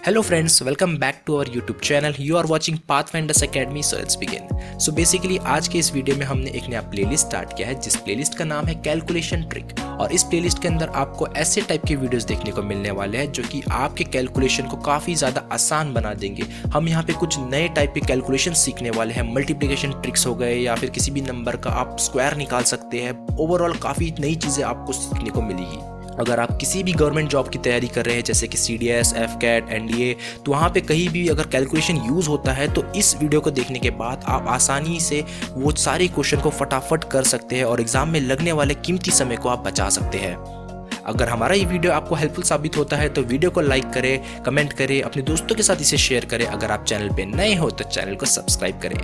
Hello friends, welcome back to our YouTube channel. You are watching Pathfinders Academy, so let's begin. So basically आज के इस video में हमने एक नया प्लेलिस्ट स्टार्ट किया है जिस प्लेलिस्ट का नाम है कैलकुलेशन ट्रिक। और इस प्लेलिस्ट के अंदर आपको ऐसे टाइप के वीडियोस देखने को मिलने वाले हैं जो कि आपके कैलकुलेशन को काफ़ी ज़्यादा आसान बना देंगे। हम यहाँ पे कुछ नए टाइप के कैलकुलेशन सीखने वाले हैं। मल्टीप्लिकेशन ट्रिक्स हो गए या फिर किसी भी नंबर का आप स्क्वायर निकाल सकते हैं। ओवरऑल काफ़ी नई चीज़ें आपको सीखने को मिलेगी। अगर आप किसी भी गवर्नमेंट जॉब की तैयारी कर रहे हैं जैसे कि CDS, FCAT, NDA, तो वहाँ पे कहीं भी अगर कैलकुलेशन यूज़ होता है तो इस वीडियो को देखने के बाद आप आसानी से वो सारे क्वेश्चन को फटाफट कर सकते हैं और एग्ज़ाम में लगने वाले कीमती समय को आप बचा सकते हैं। अगर हमारा ये वीडियो आपको हेल्पफुल साबित होता है तो वीडियो को लाइक करें, कमेंट करें, अपने दोस्तों के साथ इसे शेयर करें। अगर आप चैनल पे नए हो तो चैनल को सब्सक्राइब करें।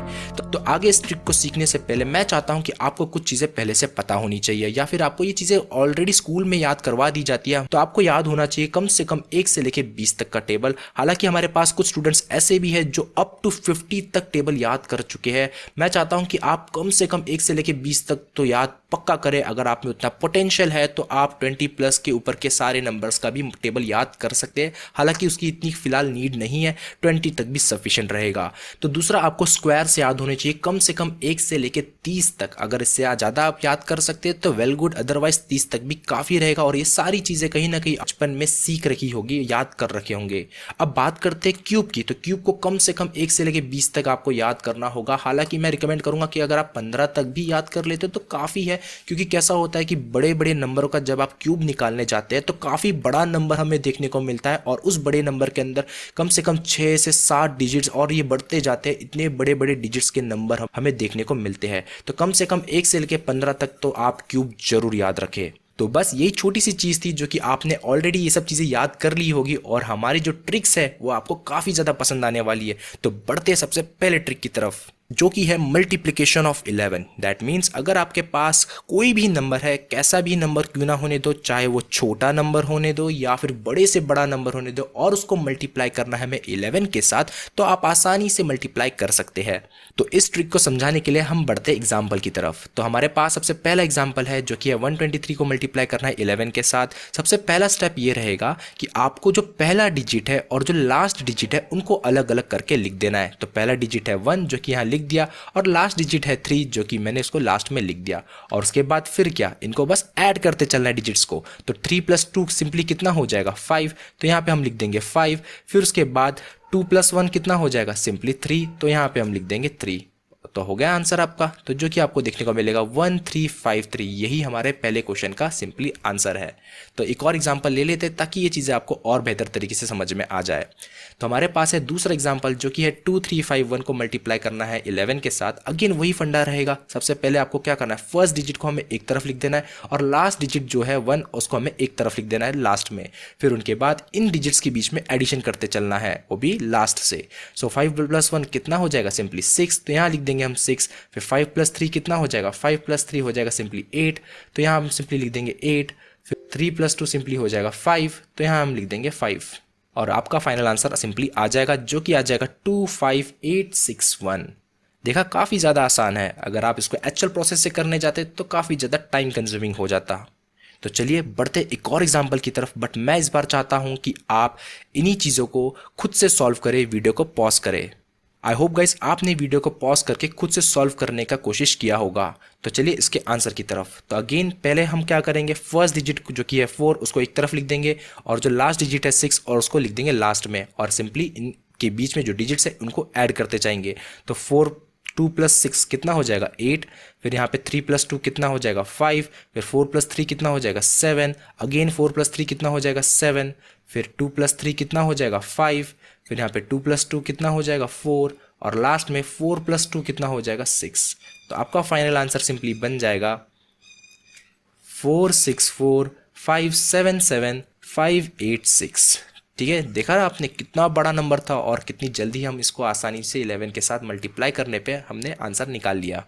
तो आगे इस ट्रिक को सीखने से पहले मैं चाहता हूं कि आपको कुछ चीज़ें पहले से पता होनी चाहिए या फिर आपको ये चीज़ें ऑलरेडी स्कूल में याद करवा दी जाती है। तो आपको याद होना चाहिए कम से कम 1 से लेकर 20 तक का टेबल। हालांकि हमारे पास कुछ स्टूडेंट्स ऐसे भी हैं जो अप टू 50 तक टेबल याद कर चुके हैं। मैं चाहता हूँ कि आप कम से कम 1 से लेकर 20 तक तो याद पक्का करें। अगर आप में उतना पोटेंशियल है तो आप 20+ के ऊपर के सारे नंबर्स का भी टेबल याद कर सकते हैं। हालांकि उसकी इतनी फिलहाल नीड नहीं है, 20 तक भी सफिशिएंट रहेगा। तो दूसरा, आपको स्क्वायर से याद होने चाहिए कम से कम 1 से लेकर 30 तक। अगर इससे ज़्यादा आप याद कर सकते हैं तो वेल गुड, अदरवाइज 30 तक भी काफ़ी रहेगा। और ये सारी चीज़ें कहीं ना कहीं बचपन में सीख रखी होगी, याद कर रखे होंगे। अब बात करते हैं क्यूब की। तो क्यूब को कम से कम 1 से लेकर 20 तक आपको याद करना होगा। हालांकि मैं रिकमेंड करूंगा कि अगर आप 15 तक भी याद कर लेते हो तो काफ़ी है, क्योंकि कैसा होता है कि बड़े बड़े नंबरों का जब आप क्यूब निकालने जाते हैं तो काफ़ी बड़ा नंबर हमें देखने को मिलता है और उस बड़े नंबर के अंदर कम से कम 6 से 7 डिजिट्स, और ये बढ़ते जाते हैं। इतने बड़े बड़े डिजिट्स के नंबर हमें देखने को मिलते हैं। तो कम से कम 1 से लेकर 15 तक तो आप क्यूब जरूर याद रखें। तो बस यही छोटी सी चीज़ थी जो कि आपने ऑलरेडी ये सब चीज़ें याद कर ली होगी और हमारी जो ट्रिक्स है वो आपको काफ़ी ज़्यादा पसंद आने वाली है। तो बढ़ते हैं सबसे पहले ट्रिक की तरफ, जो कि है मल्टीप्लिकेशन ऑफ 11। दैट मीन्स अगर आपके पास कोई भी नंबर है, कैसा भी नंबर क्यों ना होने दो, चाहे वो छोटा नंबर होने दो या फिर बड़े से बड़ा नंबर होने दो, और उसको मल्टीप्लाई करना है हमें 11 के साथ, तो आप आसानी से मल्टीप्लाई कर सकते हैं। तो इस ट्रिक को समझाने के लिए हम बढ़ते एग्जाम्पल की तरफ। तो हमारे पास सबसे पहला एग्जाम्पल है जो कि है 123 को मल्टीप्लाई करना है 11 के साथ। सबसे पहला स्टेप ये रहेगा कि आपको जो पहला डिजिट है और जो लास्ट डिजिट है उनको अलग अलग करके लिख देना है। तो पहला डिजिट है 1 जो कि यहाँ लिख दिया, और लास्ट डिजिट है 3 जो कि मैंने इसको लास्ट में लिख दिया। और उसके बाद फिर क्या, इनको बस ऐड करते चलना है डिजिट्स को। तो 3 + 2 सिंपली कितना हो जाएगा, 5। तो यहाँ पे हम लिख देंगे 5। फिर उसके बाद 2 + 1 कितना हो जाएगा, सिंपली 3। तो यहाँ पे हम लिख देंगे 3। तो हो गया आंसर आपका। तो जो कि आपको देखने को मिलेगा 1353। यही हमारे पहले क्वेश्चन का सिंपली आंसर है। तो एक और एग्जांपल ले लेते हैं ताकि ये चीज़ें आपको और बेहतर तरीके से समझ में आ जाए। तो हमारे पास है दूसरा एग्जांपल जो कि है 2351 को मल्टीप्लाई करना है 11 के साथ। अगेन वही फंडा रहेगा। सबसे पहले आपको क्या करना है, फर्स्ट डिजिट को हमें एक तरफ लिख देना है और लास्ट डिजिट जो है 1 उसको हमें एक तरफ लिख देना है लास्ट में। फिर उनके बाद इन डिजिट्स के बीच में एडिशन करते चलना है, वो भी लास्ट से। सो 5 + 1 कितना हो जाएगा, सिंपली 6। तो यहाँ लिख देंगे हम 6। फिर 5 + 3 कितना हो जाएगा, 5 + 3 हो जाएगा सिंपली 8। तो यहाँ हम सिंपली लिख देंगे 8। फिर 3 + 2 सिंपली हो जाएगा 5। तो यहाँ हम लिख देंगे 5। और आपका फाइनल आंसर सिंपली आ जाएगा जो कि आ जाएगा 25861। देखा, काफ़ी ज़्यादा आसान है। अगर आप इसको एक्चुअल प्रोसेस से करने जाते तो काफ़ी ज़्यादा टाइम कंज्यूमिंग हो जाता। तो चलिए बढ़ते एक और एग्जाम्पल की तरफ, बट मैं इस बार चाहता हूँ कि आप इन्हीं चीज़ों को खुद से सॉल्व करें, वीडियो को पॉज करें। आई होप गाइस आपने वीडियो को पॉज करके खुद से सॉल्व करने का कोशिश किया होगा। तो चलिए इसके आंसर की तरफ। तो अगेन पहले हम क्या करेंगे, फर्स्ट डिजिट जो कि है 4 उसको एक तरफ लिख देंगे और जो लास्ट डिजिट है 6 और उसको लिख देंगे लास्ट में, और सिंपली इनके बीच में जो डिजिट्स है उनको ऐड करते जाएंगे। तो 2 + 6 कितना हो जाएगा, 8। फिर यहाँ पे 3 + 2 कितना हो जाएगा, 5। फिर 4 + 3 कितना हो जाएगा, 7। अगेन 4 + 3 कितना हो जाएगा, 7। फिर 2 + 3 कितना हो जाएगा, 5। फिर यहाँ पे 2 + 2 कितना हो जाएगा, 4। और लास्ट में 4 + 2 कितना हो जाएगा, 6। तो आपका फाइनल आंसर सिंपली बन जाएगा 464577586। ठीक है, देखा ना आपने कितना बड़ा नंबर था और कितनी जल्दी हम इसको आसानी से 11 के साथ मल्टीप्लाई करने पे हमने आंसर निकाल लिया।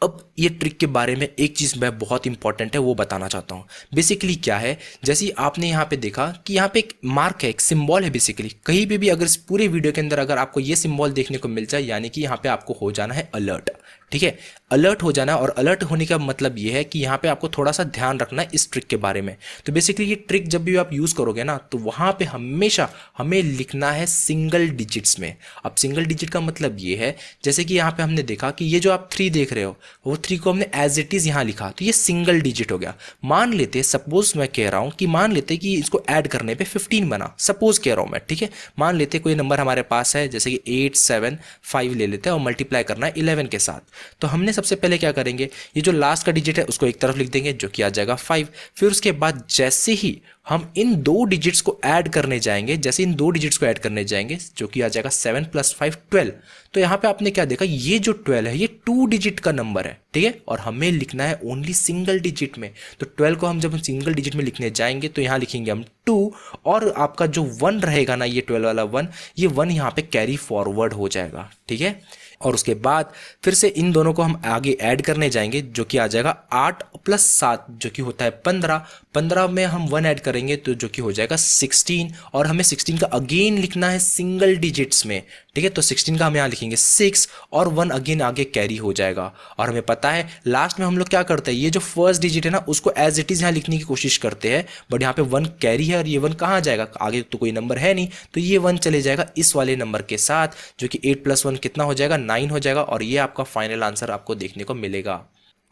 अब ये ट्रिक के बारे में एक चीज़ मैं बहुत इंपॉर्टेंट है वो बताना चाहता हूँ। बेसिकली क्या है, जैसे ही आपने यहाँ पे देखा कि यहाँ पे एक मार्क है, एक सिंबल है। बेसिकली कहीं पे भी अगर इस पूरे वीडियो के अंदर अगर आपको ये सिंबल देखने को मिल जाए, यानी कि यहाँ पे आपको हो जाना है अलर्ट। ठीक है, अलर्ट हो जाना। और अलर्ट होने का मतलब ये है कि यहाँ पे आपको थोड़ा सा ध्यान रखना है इस ट्रिक के बारे में। तो बेसिकली ये ट्रिक जब भी आप यूज़ करोगे ना, तो वहाँ पे हमेशा हमें लिखना है सिंगल डिजिट्स में। अब सिंगल डिजिट का मतलब ये है, जैसे कि यहाँ पे हमने देखा कि ये जो आप 3 देख रहे हो, वो 3 को हमने एज इट इज़ यहाँ लिखा, तो ये सिंगल डिजिट हो गया। मान लेते, सपोज मैं कह रहा हूँ कि मान लेते कि इसको ऐड करने पे 15 बना, सपोज कह रहा हूँ मैं, ठीक है। मान लेते कोई नंबर हमारे पास है, जैसे कि 8 7 5 ले लेते हैं और मल्टीप्लाई करना है 11 के साथ। तो हमने सबसे पहले क्या करेंगे, ये जो लास्ट का डिजिट है उसको एक तरफ लिख देंगे, जो कि आ जाएगा 5। फिर उसके बाद जैसे ही हम इन 2 डिजिट्स को ऐड करने जाएंगे, जैसे इन 2 डिजिट्स को ऐड करने जाएंगे, जो कि आ जाएगा 7 + 5 12। तो यहाँ पे आपने क्या देखा, ये जो 12 है ये 2 डिजिट का नंबर है, ठीक है, और हमें लिखना है ओनली सिंगल डिजिट में। तो 12 को हम जब सिंगल डिजिट में लिखने जाएंगे तो यहाँ लिखेंगे हम 2, और आपका जो 1 रहेगा ना, ये 12 वाला 1, ये 1 यहाँ पे कैरी फॉरवर्ड हो जाएगा, ठीक है। और उसके बाद फिर से इन दोनों को हम आगे ऐड करने जाएंगे, जो कि आ जाएगा 8 + 7, जो कि होता है 15। 15 में हम 1 ऐड करेंगे तो जो कि हो जाएगा 16, और हमें 16 का अगेन लिखना है सिंगल डिजिट्स में, ठीक है। तो 16 का हम यहाँ लिखेंगे 6, और 1 अगेन आगे कैरी हो जाएगा। और हमें पता है लास्ट में हम लोग क्या करते हैं, ये जो फर्स्ट डिजिट है ना, उसको एज इट इज़ यहाँ लिखने की कोशिश करते हैं, बट यहाँ पे 1 कैरी है और ये 1 कहाँ जाएगा, आगे तो कोई नंबर है नहीं, तो ये 1 चले जाएगा इस वाले नंबर के साथ, जो कि 8 + 1 कितना हो जाएगा, 9 हो जाएगा। और ये आपका फाइनल आंसर आपको देखने को मिलेगा।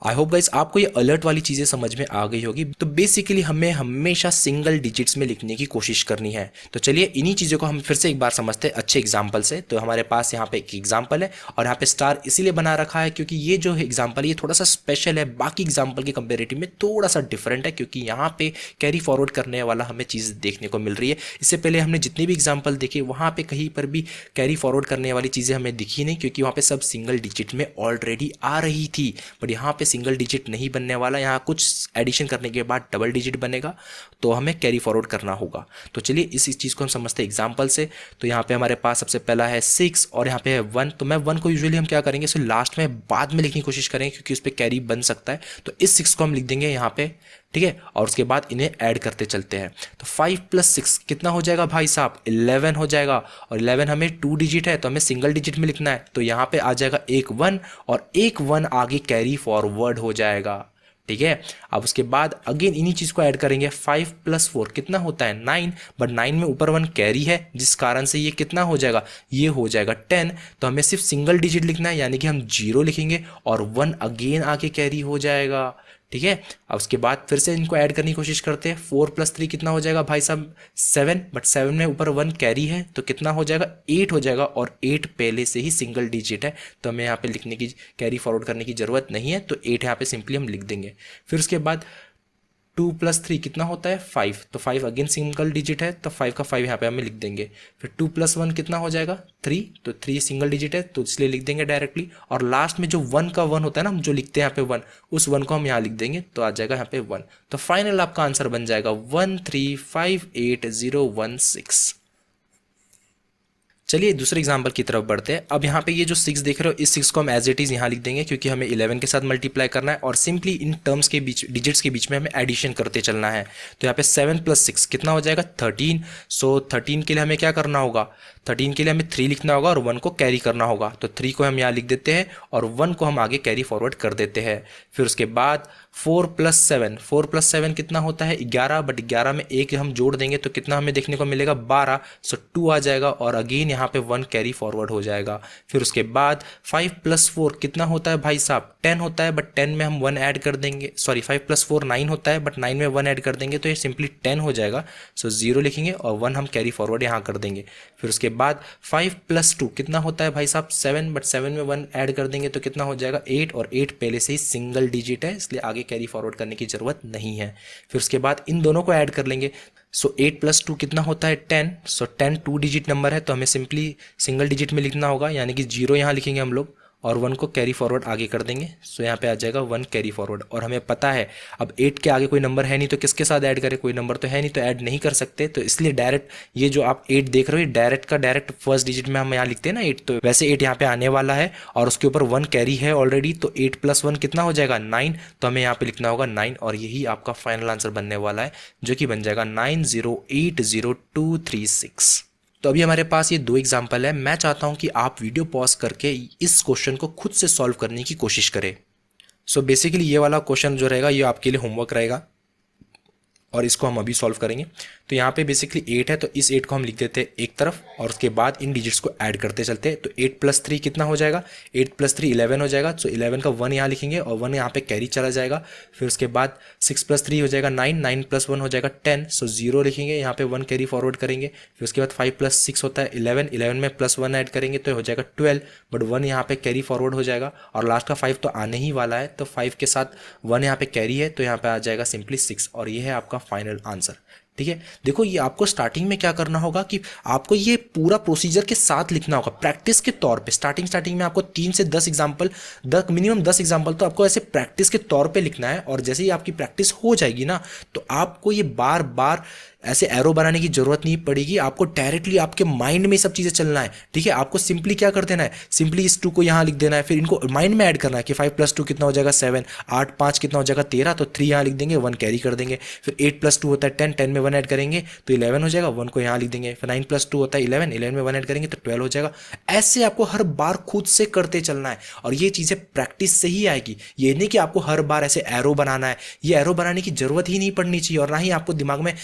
आई होप गाइस आपको ये अलर्ट वाली चीज़ें समझ में आ गई होगी। तो बेसिकली हमें हमेशा सिंगल डिजिट्स में लिखने की कोशिश करनी है। तो चलिए इन्हीं चीज़ों को हम फिर से एक बार समझते हैं अच्छे एग्जाम्पल से। तो हमारे पास यहाँ पे एक एग्जाम्पल है, और यहाँ पे स्टार इसीलिए बना रखा है क्योंकि ये जो एग्जाम्पल है ये थोड़ा सा स्पेशल है, बाकी एग्जाम्पल के कंपेरेटिव में थोड़ा सा डिफरेंट है, क्योंकि यहाँ पे कैरी फॉरवर्ड करने वाला हमें चीज़ देखने को मिल रही है। इससे पहले हमने जितने भी एग्जाम्पल देखे वहाँ पे कहीं पर भी कैरी फॉरवर्ड करने वाली चीज़ें हमें दिखी नहीं, क्योंकि वहाँ पे सब सिंगल डिजिट में ऑलरेडी आ रही थी। बट यहाँ पे सिंगल डिजिट नहीं बनने वाला, यहाँ कुछ एडिशन करने के बाद डबल डिजिट बनेगा, तो हमें कैरी फॉरवर्ड करना होगा। तो चलिए इस चीज़ को हम समझते हैं एग्जाम्पल से। तो यहाँ पे हमारे पास सबसे पहला है 6 और यहाँ पे है 1। तो मैं 1 को यूजुअली हम क्या करेंगे, इसे लास्ट में बाद में लिखने की कोशिश करेंगे, क्योंकि उस पर कैरी बन सकता है। तो इस 6 को हम लिख देंगे यहाँ पे, ठीक है, और उसके बाद इन्हें ऐड करते चलते हैं। तो 5 + 6 कितना हो जाएगा भाई साहब, 11 हो जाएगा। और 11 हमें 2 डिजिट है, तो हमें सिंगल डिजिट में लिखना है, तो यहाँ पे आ जाएगा एक 1, और एक 1 आगे कैरी फॉरवर्ड हो जाएगा, ठीक है। अब उसके बाद अगेन इन्हीं चीज़ को ऐड करेंगे। 5 + 4 कितना होता है 9, बट 9 में ऊपर 1 कैरी है, जिस कारण से ये कितना हो जाएगा, ये हो जाएगा 10। तो हमें सिर्फ सिंगल डिजिट लिखना है, यानी कि हम 0 लिखेंगे और 1 अगेन आगे कैरी हो जाएगा, ठीक है। अब उसके बाद फिर से इनको ऐड करने की कोशिश करते हैं। 4 + 3 कितना हो जाएगा भाई साहब 7, बट 7 में ऊपर 1 कैरी है, तो कितना हो जाएगा 8 हो जाएगा, और 8 पहले से ही सिंगल डिजिट है, तो हमें यहाँ पे लिखने की कैरी फॉरवर्ड करने की ज़रूरत नहीं है, तो 8 यहाँ पे सिंपली हम लिख देंगे। फिर उसके बाद 2 + 3 कितना होता है 5, तो 5 अगेन सिंगल डिजिट है, तो 5 का 5 यहाँ पे हमें लिख देंगे। फिर 2 + 1 कितना हो जाएगा 3, तो 3 सिंगल डिजिट है, तो इसलिए लिख देंगे डायरेक्टली। और लास्ट में जो 1 का 1 होता है ना, हम जो लिखते हैं यहाँ पे 1, उस 1 को हम यहाँ लिख देंगे, तो आ जाएगा यहाँ पे 1। तो फाइनल आपका आंसर बन जाएगा 1358016। चलिए दूसरे एग्जाम्पल की तरफ बढ़ते हैं। अब यहाँ पे ये जो 6 देख रहे हो, इस 6 को हम एज इट इज़ यहाँ लिख देंगे, क्योंकि हमें 11 के साथ मल्टीप्लाई करना है, और सिंपली इन टर्म्स के बीच, डिजिट्स के बीच में हमें एडिशन करते चलना है। तो यहाँ पे 7 + 6 कितना हो जाएगा 13। सो 13 के लिए हमें क्या करना होगा, 13 के लिए हमें 3 लिखना होगा और 1 को कैरी करना होगा। तो 3 को हम यहाँ लिख देते हैं और 1 को हम आगे कैरी फॉरवर्ड कर देते हैं। फिर उसके बाद 4 + 7, 4 + 7 कितना होता है 11, बट 11 में एक हम जोड़ देंगे तो कितना हमें देखने को मिलेगा 12। सो 2 आ जाएगा, और अगेन यहाँ पे 1 कैरी फॉरवर्ड हो जाएगा। फिर उसके बाद 5 + 4 कितना होता है भाई साहब 10 होता है, बट 10 में हम 1 ऐड कर देंगे, सॉरी 5 + 4 9 होता है, बट 9 में 1 ऐड कर देंगे, तो ये सिंपली 10 हो जाएगा। सो 0 लिखेंगे और 1 हम कैरी फॉरवर्ड यहाँ कर देंगे। फिर उसके बाद 5 + 2 कितना होता है भाई साहब 7, बट 7 में 1 ऐड कर देंगे तो कितना हो जाएगा 8, और 8 पहले से ही सिंगल डिजिट है, इसलिए आगे कैरी फॉरवर्ड करने की जरूरत नहीं है। फिर उसके बाद इन दोनों को ऐड कर लेंगे। सो 8 + 2 कितना होता है 10। सो 10 2 डिजिट नंबर है, तो हमें सिंपली सिंगल डिजिट में लिखना होगा, यानी कि 0 यहाँ लिखेंगे हम लोग और 1 को कैरी फॉरवर्ड आगे कर देंगे। सो यहाँ पे आ जाएगा 1 कैरी फॉरवर्ड। और हमें पता है अब 8 के आगे कोई नंबर है नहीं, तो किसके साथ ऐड करें, कोई नंबर तो है नहीं, तो ऐड नहीं कर सकते, तो इसलिए डायरेक्ट ये जो आप 8 देख रहे हो डायरेक्ट का डायरेक्ट फर्स्ट डिजिट में हम यहाँ लिखते हैं ना 8, तो वैसे 8 यहाँ पे आने वाला है और उसके ऊपर 1 कैरी है ऑलरेडी, तो 8 + 1 कितना हो जाएगा 9, तो हमें यहाँ पे लिखना होगा 9, और यही आपका फाइनल आंसर बनने वाला है, जो कि बन जाएगा 90800236। तो अभी हमारे पास ये 2 एग्जाम्पल है। मैं चाहता हूँ कि आप वीडियो पॉज करके इस क्वेश्चन को खुद से सॉल्व करने की कोशिश करें। सो बेसिकली ये वाला क्वेश्चन जो रहेगा ये आपके लिए होमवर्क रहेगा और इसको हम अभी सॉल्व करेंगे। तो यहाँ पे बेसिकली 8 है, तो इस 8 को हम लिख देते हैं एक तरफ और उसके बाद इन डिजिट्स को ऐड करते चलते हैं। तो 8 + 3 कितना हो जाएगा, 8 + 3 11 हो जाएगा। तो 11 का 1 यहाँ लिखेंगे और 1 यहाँ पे कैरी चला जाएगा। फिर उसके बाद 6 + 3 हो जाएगा 9, 9 + 1 हो जाएगा 10। सो 0 लिखेंगे, यहाँ पे 1 कैरी फॉरवर्ड करेंगे। फिर उसके बाद 5 + 6 होता है 11, 11 में +1 ऐड करेंगे तो हो जाएगा 12, बट 1 यहाँ पे कैरी फॉरवर्ड हो जाएगा और लास्ट का 5 तो आने ही वाला है। तो 5 के साथ 1 यहाँ पे कैरी है तो यहाँ पे आ जाएगा सिंपली 6 और ये है आपका फाइनल आंसर। ठीक है, देखो ये आपको स्टार्टिंग में क्या करना होगा कि आपको ये पूरा प्रोसीजर के साथ लिखना होगा प्रैक्टिस के तौर पे। स्टार्टिंग में आपको 3 से 10 एग्जाम्पल, मिनिमम 10 एग्जाम्पल तो आपको ऐसे प्रैक्टिस के तौर पे लिखना है। और जैसे ही आपकी प्रैक्टिस हो जाएगी ना तो आपको ये बार बार ऐसे एरो बनाने की जरूरत नहीं पड़ेगी, आपको डायरेक्टली आपके माइंड में सब चीज़ें चलना है। ठीक है, आपको सिंपली क्या कर देना है, सिंपली इस 2 को यहाँ लिख देना है, फिर इनको माइंड में ऐड करना है कि 5 + 2 कितना हो जाएगा 7, 8 5 कितना हो जाएगा 13, तो 3 यहाँ लिख देंगे, 1 कैरी कर देंगे। फिर 8 + 2 होता है 10, 10 में 1 ऐड करेंगे तो 11 हो जाएगा, 1 को यहाँ लिख देंगे। फिर 9 + 2 होता है 11, 11 में 1 ऐड करेंगे तो 12 हो जाएगा। ऐसे आपको हर बार खुद से करते चलना है और ये चीज़ें प्रैक्टिस से ही आएगी। ये नहीं कि आपको हर बार ऐसे एरो बनाना है, ये एरो बनाने की जरूरत ही नहीं पड़नी चाहिए और ना ही आपको दिमाग में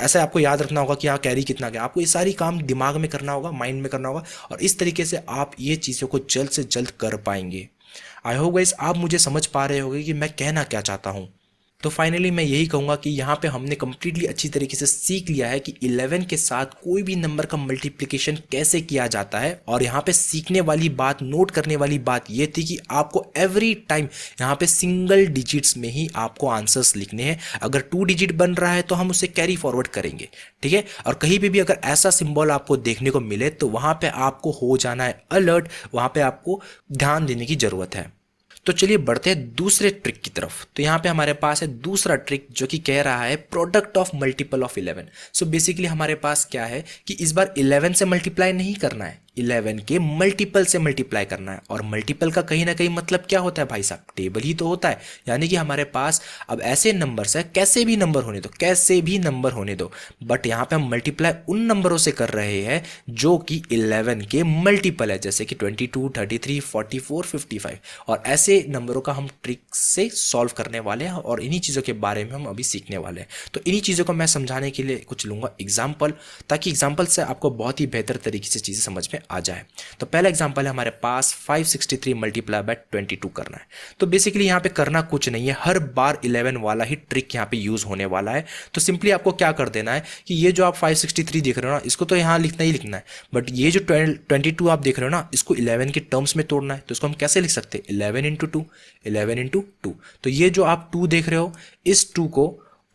ऐसे आपको याद रखना कि यहाँ कैरी कितना गया। आपको ये सारी काम दिमाग में करना होगा, माइंड में करना होगा और इस तरीके से आप ये चीज़ों को जल्द से जल्द कर पाएंगे। आई होप गाइस आप मुझे समझ पा रहे होंगे कि मैं कहना क्या चाहता हूँ। तो फाइनली मैं यही कहूँगा कि यहाँ पे हमने कम्प्लीटली अच्छी तरीके से सीख लिया है कि 11 के साथ कोई भी नंबर का मल्टीप्लिकेशन कैसे किया जाता है। और यहाँ पे सीखने वाली बात, नोट करने वाली बात ये थी कि आपको एवरी टाइम यहाँ पे सिंगल डिजिट्स में ही आपको आंसर्स लिखने हैं। अगर 2 डिजिट बन रहा है तो हम उसे कैरी फॉरवर्ड करेंगे। ठीक है, और कहीं पे भी अगर ऐसा सिंबल आपको देखने को मिले तो वहाँ पे आपको हो जाना है अलर्ट, वहाँ पे आपको ध्यान देने की जरूरत है। तो चलिए बढ़ते हैं दूसरे ट्रिक की तरफ। तो यहाँ पे हमारे पास है दूसरा ट्रिक जो कि कह रहा है product of multiple of 11। So basically हमारे पास क्या है कि इस बार 11 से मल्टीप्लाई नहीं करना है, 11 के मल्टीपल से मल्टीप्लाई करना है। और मल्टीपल का कहीं ना कहीं मतलब क्या होता है भाई साहब, टेबल ही तो होता है। यानी कि हमारे पास अब ऐसे नंबर्स है, कैसे भी नंबर होने दो, कैसे भी नंबर होने दो, बट यहाँ पे हम मल्टीप्लाई उन नंबरों से कर रहे हैं जो कि 11 के मल्टीपल है, जैसे कि 22, 33, 44, 55 और ऐसे नंबरों का हम ट्रिक से सॉल्व करने वाले हैं और इन्हीं चीज़ों के बारे में हम अभी सीखने वाले हैं। तो इन्हीं चीज़ों को मैं समझाने के लिए कुछ लूँगा एग्जाम्पल, ताकि एग्जाम्पल से आपको बहुत ही बेहतर तरीके से चीज़ें समझ में आ जाए। तो पहला एग्जाम्पल है हमारे पास 563 मल्टीप्लाई बाय 22 करना है। तो बेसिकली यहाँ पे करना कुछ नहीं है, हर बार 11 वाला ही ट्रिक यहाँ पे यूज़ होने वाला है। तो सिंपली आपको क्या कर देना है कि ये जो आप 563 देख रहे हो ना, इसको तो यहाँ लिखना ही लिखना है, बट ये जो 22 आप देख रहे हो ना, इसको 11 के टर्म्स में तोड़ना है। तो इसको हम कैसे लिख सकते हैं, 11 × 2, 11 × 2। तो ये जो आप 2 देख रहे हो, इस 2 को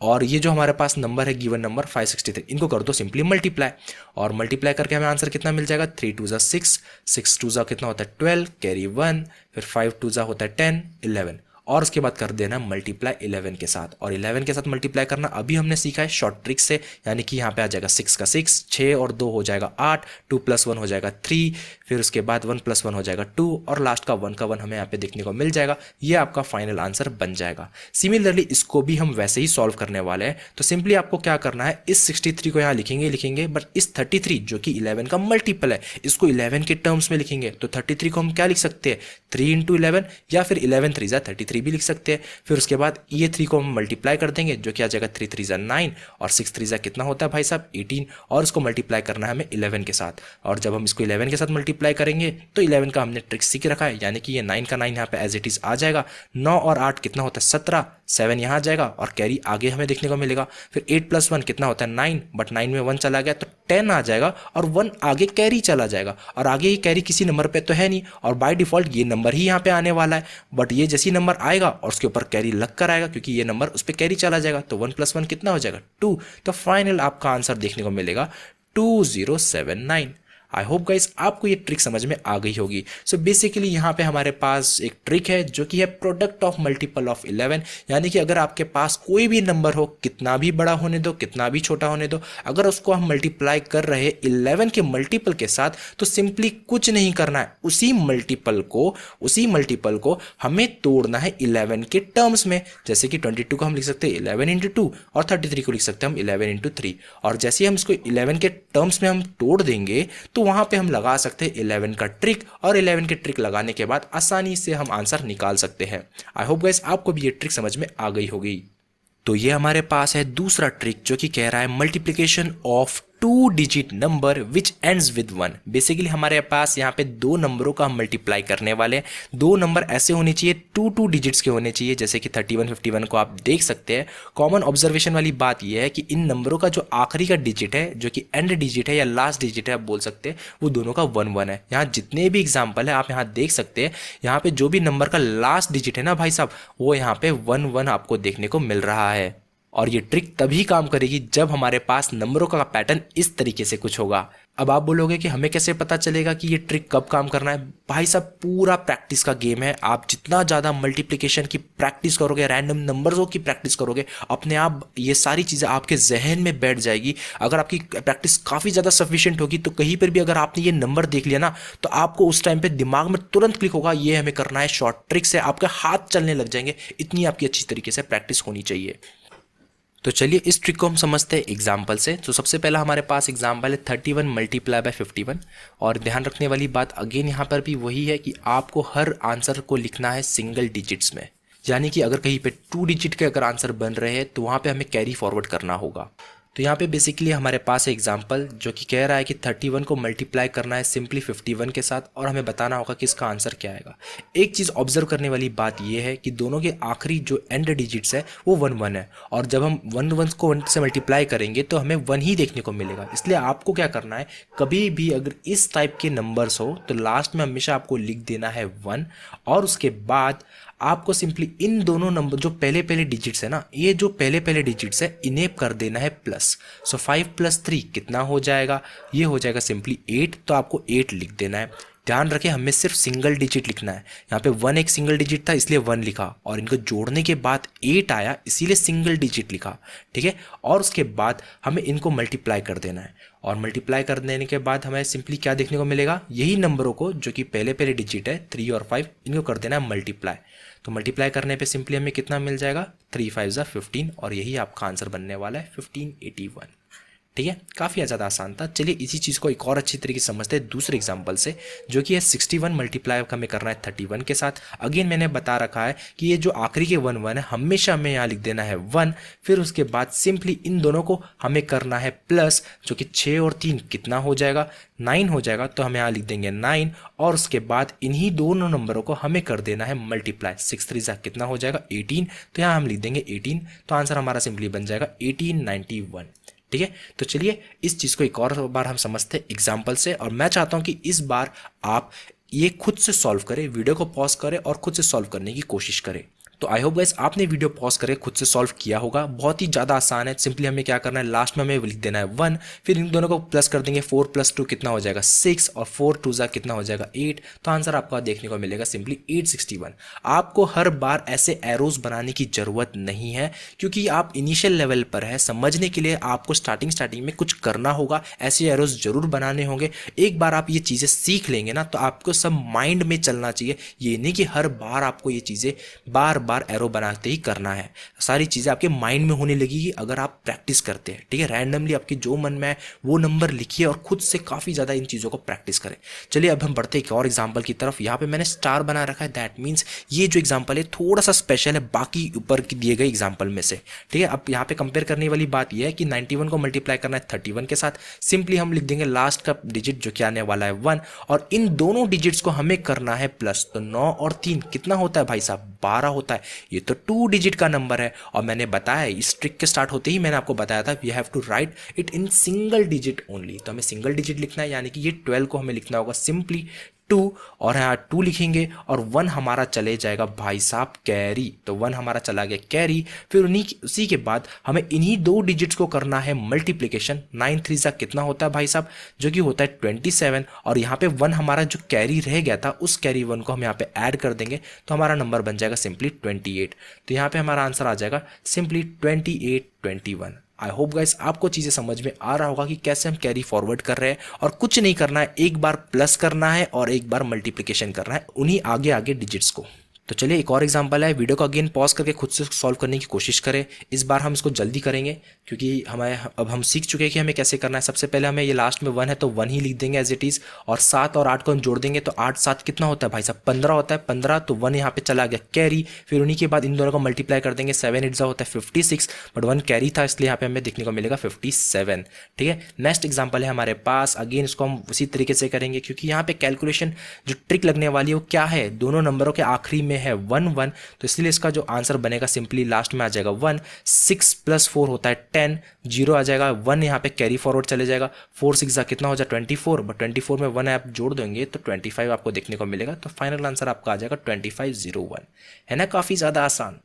और ये जो हमारे पास नंबर है, गिवन नंबर 563, इनको कर दो सिंपली मल्टीप्लाई। और मल्टीप्लाई करके हमें आंसर कितना मिल जाएगा, 3 2 6, 6 2 कितना होता है 12, कैरी 1, फिर 5 2 होता है 10, 11 और उसके बाद कर देना मल्टीप्लाई 11 के साथ। और 11 के साथ मल्टीप्लाई करना अभी हमने सीखा है शॉर्ट ट्रिक से, यानी कि यहाँ पे आ जाएगा 6 का 6, 6 और 2 हो जाएगा 8, 2 + 1 हो जाएगा 3, फिर उसके बाद 1 + 1 हो जाएगा 2 और लास्ट का 1 का 1 हमें यहाँ पे देखने को मिल जाएगा। ये आपका फाइनल आंसर बन जाएगा। सिमिलरली इसको भी हम वैसे ही सॉल्व करने वाले हैं। तो सिंपली आपको क्या करना है, इस 63 को यहाँ लिखेंगे, बट इस 33 जो कि 11 का मल्टीपल है, इसको 11 के टर्म्स में लिखेंगे। तो 33 को हम क्या लिख सकते हैं, 3 × 11 या फिर 11 3 33 भी लिख सकते हैं। फिर उसके बाद ये 3 को हम मल्टीप्लाई कर देंगे, जो कि आ जाएगा 3 3 9 और 6 3 कितना होता है भाई साहब 18, और इसको मल्टीप्लाई करना है हमें 11 के साथ। और जब हम इसको 11 के साथ मल्टीप्लाई करेंगे तो 11 का हमने ट्रिक सीख रखा है, यानी कि ये 9 का 9 यहाँ पे एज इट इज आ जाएगा। 9 और 8 कितना होता है 17, 7 यहाँ आ जाएगा और कैरी आगे हमें देखने को मिलेगा। फिर 8 + 1 कितना होता है 9, बट 9 में 1 चला गया तो 10 आ जाएगा और 1 आगे कैरी चला जाएगा। और आगे ये कैरी किसी नंबर पे तो है नहीं और बाय डिफॉल्ट ये नंबर ही यहाँ पे आने वाला है, बट ये जैसी नंबर आएगा और उसके ऊपर कैरी लग कर आएगा, क्योंकि ये नंबर उस पर कैरी चला जाएगा। तो 1 + 1 कितना हो जाएगा 2। तो फाइनल आपका आंसर देखने को मिलेगा 2079। आई होप गाइस आपको ये ट्रिक समझ में आ गई होगी। सो बेसिकली यहाँ पे हमारे पास एक ट्रिक है जो कि है प्रोडक्ट ऑफ मल्टीपल ऑफ 11, यानी कि अगर आपके पास कोई भी नंबर हो, कितना भी बड़ा होने दो, कितना भी छोटा होने दो, अगर उसको हम मल्टीप्लाई कर रहे 11 के मल्टीपल के साथ, तो सिंपली कुछ नहीं करना है, उसी मल्टीपल को हमें तोड़ना है 11 के टर्म्स में। जैसे कि 22 को हम लिख सकते हैं 11 इंटू 2 और 33 को लिख सकते हैं हम 11 इंटू 3। और जैसे ही हम इसको 11 के टर्म्स में हम तोड़ देंगे तो वहां पे हम लगा सकते हैं 11 का ट्रिक, और 11 के ट्रिक लगाने के बाद आसानी से हम आंसर निकाल सकते हैं। आई होप गाइस आपको भी ये ट्रिक समझ में आ गई होगी। तो ये हमारे पास है दूसरा ट्रिक जो कि कह रहा है multiplication of 2 digit number which ends with 1। Basically हमारे पास यहाँ पे दो नंबरों का हम मल्टीप्लाई करने वाले हैं। दो नंबर ऐसे होने चाहिए 2 डिजिट्स के होने चाहिए, जैसे कि 31 51 को आप देख सकते हैं। कॉमन ऑब्जर्वेशन वाली बात यह है कि इन नंबरों का जो आखिरी का डिजिट है, जो कि एंड डिजिट है या लास्ट डिजिट है आप बोल सकते हैं, वो दोनों का 1 1 है। यहाँ जितने भी एग्जाम्पल है आप यहाँ देख सकते हैं, यहाँ पे जो भी नंबर का लास्ट डिजिट है ना भाई साहब, वो यहाँ पे 1 1 आपको देखने को मिल रहा है। और ये ट्रिक तभी काम करेगी जब हमारे पास नंबरों का पैटर्न इस तरीके से कुछ होगा। अब आप बोलोगे कि हमें कैसे पता चलेगा कि ये ट्रिक कब काम करना है? भाई साहब पूरा प्रैक्टिस का गेम है। आप जितना ज़्यादा मल्टीप्लिकेशन की प्रैक्टिस करोगे, रैंडम नंबरों की प्रैक्टिस करोगे, अपने आप ये सारी चीज़ें आपके जहन में बैठ जाएगी। अगर आपकी प्रैक्टिस काफ़ी ज़्यादा सफिशिएंट होगी तो कहीं पर भी अगर आपने ये नंबर देख लिया ना, तो आपको उस टाइम पर दिमाग में तुरंत क्लिक होगा ये हमें करना है। शॉर्ट ट्रिक से आपके हाथ चलने लग जाएंगे, इतनी आपकी अच्छी तरीके से प्रैक्टिस होनी चाहिए। तो चलिए इस ट्रिक को हम समझते हैं एग्जाम्पल से। तो सबसे पहला हमारे पास एग्जाम्पल है 31 मल्टीप्लाई बाय 51। और ध्यान रखने वाली बात अगेन यहाँ पर भी वही है कि आपको हर आंसर को लिखना है सिंगल डिजिट्स में, यानी कि अगर कहीं पे 2 डिजिट के अगर आंसर बन रहे हैं तो वहाँ पे हमें कैरी फॉरवर्ड करना होगा। तो यहाँ पे बेसिकली हमारे पास है एग्जाम्पल जो कि कह रहा है कि 31 को मल्टीप्लाई करना है सिंपली 51 के साथ, और हमें बताना होगा कि इसका आंसर क्या आएगा। एक चीज़ ऑब्जर्व करने वाली बात यह है कि दोनों के आखिरी जो एंड डिजिट्स है वो 1 1 है, और जब हम 1 1 को 1 से मल्टीप्लाई करेंगे तो हमें 1 ही देखने को मिलेगा। इसलिए आपको क्या करना है, कभी भी अगर इस टाइप के नंबर्स हो तो लास्ट में हमेशा आपको लिख देना है 1, और उसके बाद आपको सिंपली इन दोनों नंबर जो पहले पहले डिजिट्स है ना, ये जो पहले पहले डिजिट्स है इन्हें कर देना है प्लस। सो 5 + 3 कितना हो जाएगा? ये हो जाएगा सिंपली 8। तो आपको 8 लिख देना है। ध्यान रखें हमें सिर्फ सिंगल डिजिट लिखना है। यहाँ पे 1 एक सिंगल डिजिट था इसलिए 1 लिखा, और इनको जोड़ने के बाद 8 आया इसीलिए सिंगल डिजिट लिखा, ठीक है। और उसके बाद हमें इनको मल्टीप्लाई कर देना है, और मल्टीप्लाई कर देने के बाद हमें सिंपली क्या देखने को मिलेगा, यही नंबरों को जो कि पहले पहले डिजिट है 3 और 5, इनको कर देना है मल्टीप्लाई। तो मल्टीप्लाई करने पे सिंपली हमें कितना मिल जाएगा, 3 5 = 15, और यही आपका आंसर बनने वाला है 1581। ठीक है, काफ़ी ज़्यादा आसान था। चलिए इसी चीज़ को एक और अच्छी तरीके से समझते हैं दूसरे एग्जाम्पल से, जो कि है 61 मल्टीप्लाई हमें करना है 31 के साथ। अगेन मैंने बता रखा है कि ये जो आखिरी के 1 1 है हमेशा हमें यहाँ लिख देना है 1, फिर उसके बाद सिंपली इन दोनों को हमें करना है प्लस, जो कि 6 और 3 कितना हो जाएगा, 9 हो जाएगा। तो हम यहाँ लिख देंगे 9, और उसके बाद इन्हीं दोनों नंबरों को हमें कर देना है मल्टीप्लाई। 6 3 = कितना हो जाएगा, 18। तो यहाँ हम लिख देंगे 18, तो आंसर हमारा सिंपली बन जाएगा 1891। ठीक है, तो चलिए इस चीज़ को एक और बार हम समझते हैं एग्जाम्पल से, और मैं चाहता हूं कि इस बार आप ये खुद से सॉल्व करें, वीडियो को पॉज करें और खुद से सॉल्व करने की कोशिश करें। तो आई होप गाइस आपने वीडियो पॉज करके खुद से सॉल्व किया होगा। बहुत ही ज़्यादा आसान है। सिंपली हमें क्या करना है, लास्ट में हमें लिख देना है 1, फिर इन दोनों को प्लस कर देंगे। 4 + 2 कितना हो जाएगा, 6, और 4 2 = कितना हो जाएगा, 8। तो आंसर आपको देखने को मिलेगा सिंपली 861। आपको हर बार ऐसे एरोज बनाने की ज़रूरत नहीं है, क्योंकि आप इनिशियल लेवल पर है। समझने के लिए आपको स्टार्टिंग में कुछ करना होगा, ऐसे एरोज जरूर बनाने होंगे। एक बार आप ये चीज़ें सीख लेंगे ना, तो आपको सब माइंड में चलना चाहिए। ये नहीं कि हर बार आपको ये चीज़ें बार एरो बनाते ही करना है। सारी चीज़ें आपके माइंड में होने लगेगी अगर आप प्रैक्टिस करते हैं। ठीक है, रैंडमली आपके जो मन में है वो नंबर लिखिए और खुद से काफ़ी ज़्यादा इन चीज़ों को प्रैक्टिस करें। चलिए अब हम बढ़ते हैं एक और एग्जाम्पल की तरफ। यहाँ पे मैंने स्टार बना रखा है, दैट मीन्स ये जो एग्जाम्पल है थोड़ा सा स्पेशल है बाकी ऊपर की दिए गए एग्जाम्पल में से। ठीक है, अब यहाँ पे कंपेयर करने वाली बात यह है कि 91 को मल्टीप्लाई करना है 31 के साथ। सिंपली हम लिख देंगे लास्ट का डिजिट जो कि आने वाला है 1, और इन दोनों डिजिट्स को हमें करना है प्लस। तो 9 और 3 कितना होता है भाई साहब, 12 होता है। ये तो 2 डिजिट का नंबर है, और मैंने बताया इस ट्रिक के स्टार्ट होते ही मैंने आपको बताया था we have to write it in single digit only. तो हमें सिंगल डिजिट लिखना है, यानी कि ये 12 को हमें लिखना होगा सिंपली 2 और यहाँ 2 लिखेंगे और 1 हमारा चले जाएगा भाई साहब कैरी, तो 1 हमारा चला गया कैरी। फिर उसी के बाद हमें इन्हीं 2 डिजिट्स को करना है मल्टीप्लिकेशन। 9 3 सा कितना होता है भाई साहब, जो कि होता है 27, और यहाँ पे 1 हमारा जो कैरी रह गया था उस कैरी 1 को हम यहाँ पे ऐड कर देंगे तो हमारा नंबर बन जाएगा सिंपली 28। तो यहाँ पे हमारा आंसर आ जाएगा सिंपली 28 21। आई होप गाइस आपको चीज़ें समझ में आ रहा होगा कि कैसे हम कैरी फॉरवर्ड कर रहे हैं, और कुछ नहीं करना है, एक बार प्लस करना है और एक बार मल्टीप्लिकेशन करना है उन्हीं आगे आगे डिजिट्स को। तो चलिए एक और एग्जांपल है, वीडियो को अगेन पॉज करके खुद से सॉल्व करने की कोशिश करें। इस बार हम इसको जल्दी करेंगे क्योंकि अब हम सीख चुके हैं कि हमें कैसे करना है। सबसे पहले हमें ये लास्ट में 1 है तो 1 ही लिख देंगे एज इट इज़, और 7 और 8 को हम जोड़ देंगे तो 8 7 कितना होता है भाई साहब 15 होता है। 15 तो 1 यहाँ पे चला गया कैरी, फिर उन्हीं के बाद इन दोनों को मल्टीप्लाई कर देंगे, 7 8 होता है 56, बट 1 कैरी था इसलिए यहाँ पे हमें देखने को मिलेगा 57। ठीक है, नेक्स्ट एग्जाम्पल है हमारे पास, अगेन इसको हम उसी तरीके से करेंगे क्योंकि यहाँ पे कैलकुलेशन जो ट्रिक लगने वाली है वो क्या है, दोनों नंबरों के आखिरी में है 1 1, तो इसलिए इसका जो आंसर बनेगा सिंपली लास्ट में आ जाएगा 1। 6 + 4 होता है 10, 0 आ जाएगा, 1 यहाँ पे कैरी फॉरवर्ड चले जाएगा, 4 6 कितना हो जाए 24, बट 24 में 1 आप जोड़ देंगे तो 25 आपको देखने को मिलेगा। तो फाइनल आंसर आपका आ जाएगा 2501, है ना, काफ़ी ज़्यादा आसान।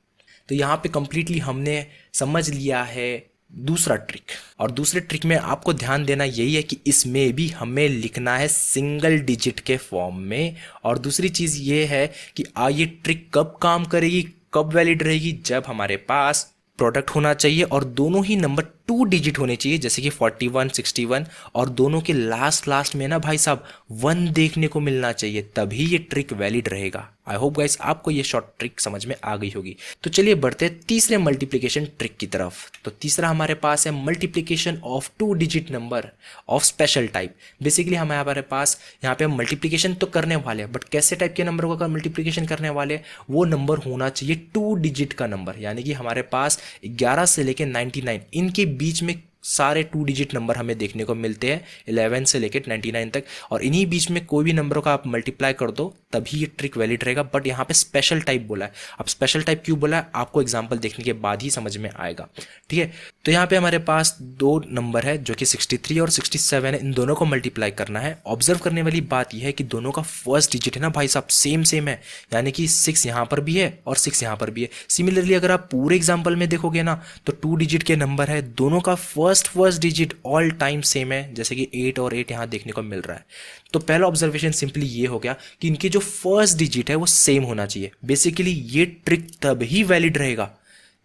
तो यहाँ पे कंप्लीटली हमने समझ लिया है दूसरा ट्रिक, और दूसरे ट्रिक में आपको ध्यान देना यही है कि इसमें भी हमें लिखना है सिंगल डिजिट के फॉर्म में। और दूसरी चीज़ ये है कि ये ट्रिक कब काम करेगी, कब वैलिड रहेगी, जब हमारे पास प्रोडक्ट होना चाहिए और दोनों ही नंबर 2 डिजिट होने चाहिए, जैसे कि 41 61, और दोनों के लास्ट में ना भाई साहब 1 देखने को मिलना चाहिए, तभी ये ट्रिक वैलिड रहेगा। आई होप गाइस आपको ये शॉर्ट ट्रिक समझ में आ गई होगी। तो चलिए बढ़ते हैं तीसरे मल्टीप्लिकेशन ट्रिक की तरफ। तो तीसरा हमारे पास है multiplication of 2 digit number of special type. Basically हमारे पास यहाँ पे हम मल्टीप्लिकेशन तो करने वाले हैं, बट कैसे टाइप के नंबर को मल्टीप्लिकेशन करने वाले हैं, वो नंबर होना चाहिए 2 डिजिट का नंबर, यानी कि हमारे पास 11 से लेके 99 इनके बीच में सारे 2 डिजिट नंबर हमें देखने को मिलते हैं, 11 से लेकर 99 तक, और इन्हीं बीच में कोई भी नंबरों का आप मल्टीप्लाई कर दो तभी ये ट्रिक वैलिड रहेगा। बट यहाँ पे स्पेशल टाइप बोला है, अब स्पेशल टाइप क्यों बोला है आपको एग्जांपल देखने के बाद ही समझ में आएगा। ठीक है, तो यहाँ पे हमारे पास 2 नंबर है जो कि 63 और 67 है, इन दोनों को मल्टीप्लाई करना है। ऑब्जर्व करने वाली बात यह है कि दोनों का फर्स्ट डिजिट है ना भाई साहब सेम है, यानी कि 6 यहाँ पर भी है और 6 यहाँ पर भी है। सिमिलरली अगर आप पूरे एग्जाम्पल में देखोगे ना तो 2 डिजिट के नंबर है, दोनों का first digit all time same है, जैसे कि 8 और 8 यहाँ देखने को मिल रहा है। तो पहला ऑब्जर्वेशन सिंपली ये हो गया कि इनके जो फर्स्ट डिजिट है वो सेम होना चाहिए। बेसिकली ये ट्रिक तब ही वैलिड रहेगा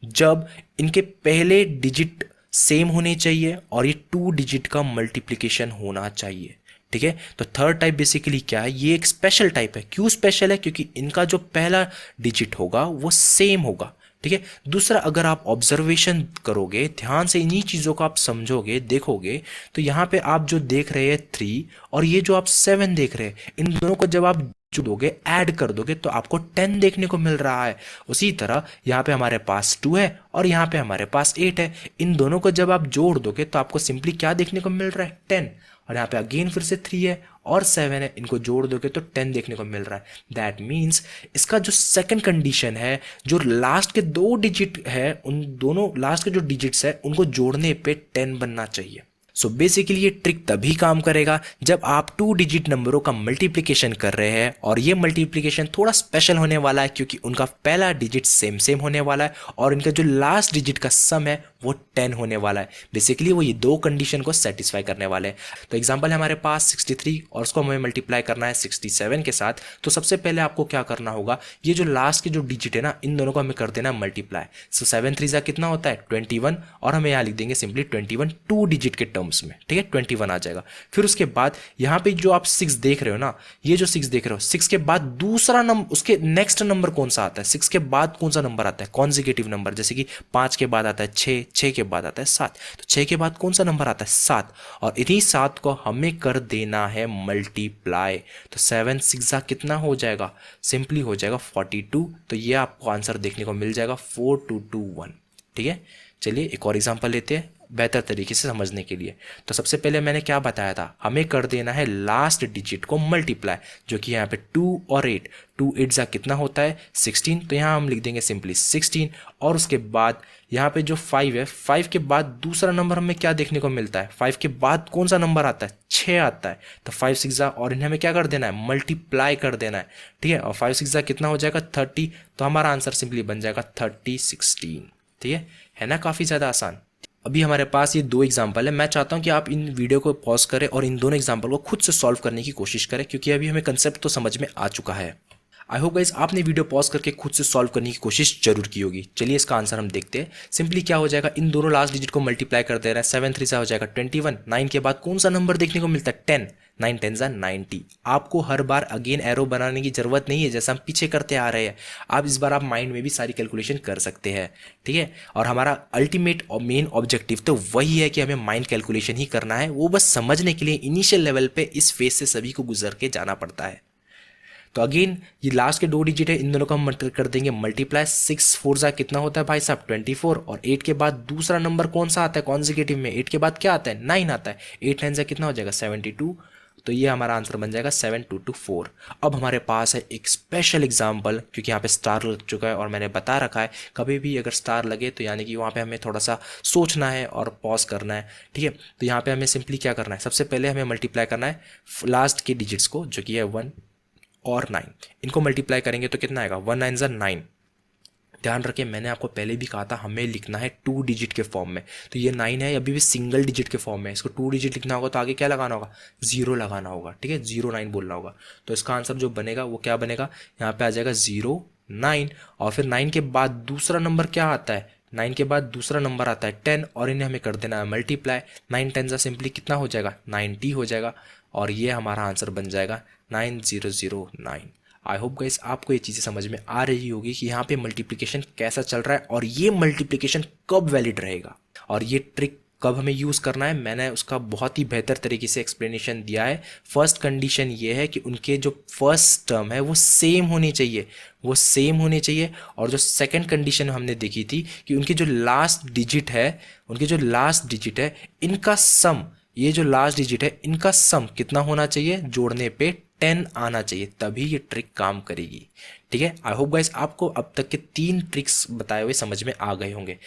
जब इनके पहले डिजिट सेम होने चाहिए और ये 2 डिजिट का मल्टीप्लिकेशन होना चाहिए। ठीक है, तो थर्ड टाइप बेसिकली क्या है, ये एक स्पेशल टाइप है। क्यों स्पेशल है, क्योंकि इनका जो पहला डिजिट होगा वो सेम होगा। ठीक है, दूसरा अगर आप ऑब्जर्वेशन करोगे ध्यान से, इन्हीं चीज़ों को आप समझोगे देखोगे, तो यहाँ पे आप जो देख रहे हैं 3 और ये जो आप 7 देख रहे हैं, इन दोनों को जब आप जोड़ोगे ऐड कर दोगे तो आपको 10 देखने को मिल रहा है। उसी तरह यहाँ पे हमारे पास 2 है और यहाँ पे हमारे पास 8 है, इन दोनों को जब आप जोड़ दोगे तो आपको सिंपली क्या देखने को मिल रहा है 10, और यहाँ पे अगेन फिर से 3 है और 7 है, इनको जोड़ दोगे तो 10 देखने को मिल रहा है। दैट मीन्स इसका जो सेकंड कंडीशन है, जो लास्ट के 2 डिजिट है, उन दोनों लास्ट के जो डिजिट्स है उनको जोड़ने पे 10 बनना चाहिए। सो बेसिकली ये ट्रिक तभी काम करेगा जब आप 2 डिजिट नंबरों का मल्टीप्लिकेशन कर रहे हैं, और ये मल्टीप्लिकेशन थोड़ा स्पेशल होने वाला है क्योंकि उनका पहला डिजिट सेम होने वाला है और इनका जो लास्ट डिजिट का सम है वो 10 होने वाला है। बेसिकली वो ये 2 कंडीशन को सेटिस्फाई करने वाले हैं। तो एग्जांपल है हमारे पास 63 और उसको हमें मल्टीप्लाई करना है 67 के साथ। तो सबसे पहले आपको क्या करना होगा, ये जो लास्ट के जो डिजिट है ना, इन दोनों को हमें कर देना मल्टीप्लाई। सो 7 3 कितना होता है 21, और हमें यहाँ लिख देंगे सिंपली 21 2 डिजिट के टर्म्स में। ठीक है, 21 आ जाएगा। फिर उसके बाद यहाँ पे जो आप 6 देख रहे हो ना, ये जो 6 देख रहे हो, 6 के बाद दूसरा नंबर, उसके नेक्स्ट नंबर कौन सा आता है, 6 के बाद कौन सा नंबर आता है, कॉन्जिक्यूटिव नंबर, जैसे कि 5 के बाद आता है 6, 6 के बाद आता है 7, तो 6 के बाद कौन सा नंबर आता है 7, और इन्हीं 7 को हमें कर देना है मल्टीप्लाई। तो 7 6 कितना हो जाएगा, सिंपली हो जाएगा 42। तो ये आपको आंसर देखने को मिल जाएगा 4221। ठीक है, चलिए एक और एग्जांपल लेते हैं। बेहतर तरीके से समझने के लिए। तो सबसे पहले मैंने क्या बताया था, हमें कर देना है लास्ट डिजिट को मल्टीप्लाई, जो कि यहाँ पे 2 और 8, 2 8 जा कितना होता है 16, तो यहाँ हम लिख देंगे सिंपली 16। और उसके बाद यहाँ पे जो 5 है, 5 के बाद दूसरा नंबर हमें क्या देखने को मिलता है, 5 के बाद कौन सा नंबर आता है, 6 आता है। तो 5 6 जा, और इन्हें हमें क्या कर देना है, मल्टीप्लाई कर देना है, ठीक है। और 5 6 जा कितना हो जाएगा 30, तो हमारा आंसर सिंपली बन जाएगा 30 16, ठीक है ना, काफ़ी ज़्यादा आसान। अभी हमारे पास ये 2 एग्जाम्पल है, मैं चाहता हूँ कि आप इन वीडियो को पॉज करें और इन दोनों एग्जाम्पल को खुद से सॉल्व करने की कोशिश करें, क्योंकि अभी हमें कंसेप्ट तो समझ में आ चुका है। आई होप गाइस आपने वीडियो पॉज करके खुद से सॉल्व करने की कोशिश जरूर की होगी। चलिए इसका आंसर हम देखते हैं। सिंपली क्या हो जाएगा, इन दोनों लास्ट डिजिट को मल्टीप्लाई कर दे रहा है, 7 3 से हो जाएगा 21, 9 के बाद कौन सा नंबर देखने को मिलता है 10, 9 10 जा 90। आपको हर बार अगेन एरो बनाने की जरूरत नहीं है, जैसा हम पीछे करते आ रहे हैं। आप इस बार आप माइंड में भी सारी कैलकुलेशन कर सकते हैं, ठीक है। और हमारा अल्टीमेट और मेन ऑब्जेक्टिव तो वही है कि हमें माइंड कैलकुलेशन ही करना है, वो बस समझने के लिए इनिशियल लेवल पे इस फेज से सभी को गुजर के जाना पड़ता है। तो अगेन ये लास्ट के 2 डिजिट है, इन दोनों को हम कर देंगे मल्टीप्लाई, 6 4 जा कितना होता है भाई साहब 24, और 8 के बाद दूसरा नंबर कौन सा आता है कॉन्जिक्यूटिव में, 8 के बाद क्या आता है 9 आता है, 8 9 जा कितना हो जाएगा 72। तो ये हमारा आंसर बन जाएगा 7 2 2 4। अब हमारे पास है एक स्पेशल एग्जाम्पल, क्योंकि यहाँ पे स्टार लग चुका है और मैंने बता रखा है कभी भी अगर स्टार लगे तो यानी कि वहाँ पे हमें थोड़ा सा सोचना है और पॉज करना है, ठीक है। तो यहाँ पे हमें सिंपली क्या करना है, सबसे पहले हमें मल्टीप्लाई करना है लास्ट के डिजिट्स को, जो कि है 1 और 9, इनको मल्टीप्लाई करेंगे तो कितना आएगा 1 9 9। ध्यान रखें मैंने आपको पहले भी कहा था हमें लिखना है 2 डिजिट के फॉर्म में, तो ये 9 है अभी भी सिंगल डिजिट के फॉर्म में, इसको 2 डिजिट लिखना होगा तो आगे क्या लगाना होगा 0 लगाना होगा, ठीक है, 0 9 बोलना होगा। तो इसका आंसर जो बनेगा वो क्या बनेगा, यहाँ पे आ जाएगा 0 9, और फिर 9 के बाद दूसरा नंबर क्या आता है, 9 के बाद दूसरा नंबर आता है 10, और इन्हें हमें कर देना है मल्टीप्लाई, 9 10 जा सिंपली कितना हो जाएगा 90 हो जाएगा, और ये हमारा आंसर बन जाएगा 9009। आई होप गाइस आपको ये चीज़ें समझ में आ रही होगी कि यहाँ पे मल्टीप्लिकेशन कैसा चल रहा है और ये मल्टीप्लिकेशन कब वैलिड रहेगा और ये ट्रिक कब हमें यूज़ करना है। मैंने उसका बहुत ही बेहतर तरीके से एक्सप्लेनेशन दिया है। फर्स्ट कंडीशन ये है कि उनके जो फर्स्ट टर्म है वो सेम होनी चाहिए, वो सेम होने चाहिए। और जो सेकंड कंडीशन हमने देखी थी कि उनके जो लास्ट डिजिट है, उनके जो लास्ट डिजिट है इनका सम, ये जो लास्ट डिजिट है इनका सम कितना होना चाहिए, जोड़ने पे 10 आना चाहिए, तभी ये ट्रिक काम करेगी। ठीक है, आई होप गाइस आपको अब तक के 3 ट्रिक्स बताए हुए समझ में आ गए होंगे।